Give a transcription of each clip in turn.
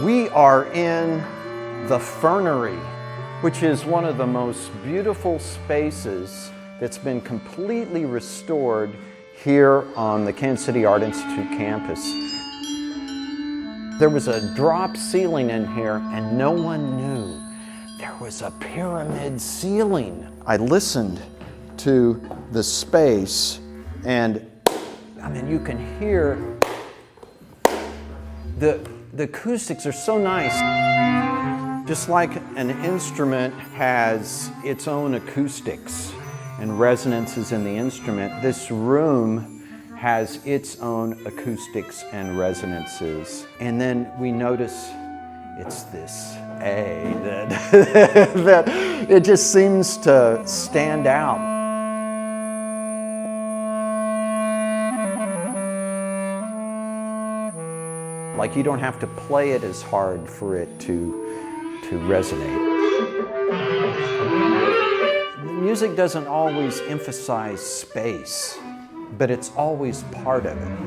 We are in the Fernery, which is one of the most beautiful spaces that's been completely restored here on the Kansas City Art Institute campus. There was a drop ceiling in here and no one knew there was a pyramid ceiling. I listened to the space and I mean, you can hear the acoustics are so nice. Just like an instrument has its own acoustics and resonances in the instrument, this room has its own acoustics and resonances. And then we notice it's this A that it just seems to stand out. Like you don't have to play it as hard for it to resonate. Music doesn't always emphasize space, but it's always part of it.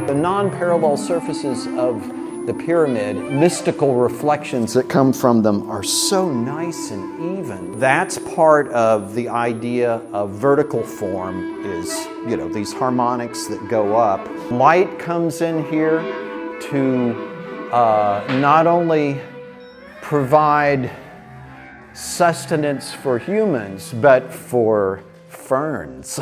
The non-parallel surfaces of the pyramid, mystical reflections that come from them are so nice and even. That's part of the idea of vertical form is, these harmonics that go up. Light comes in here to not only provide sustenance for humans, but for ferns.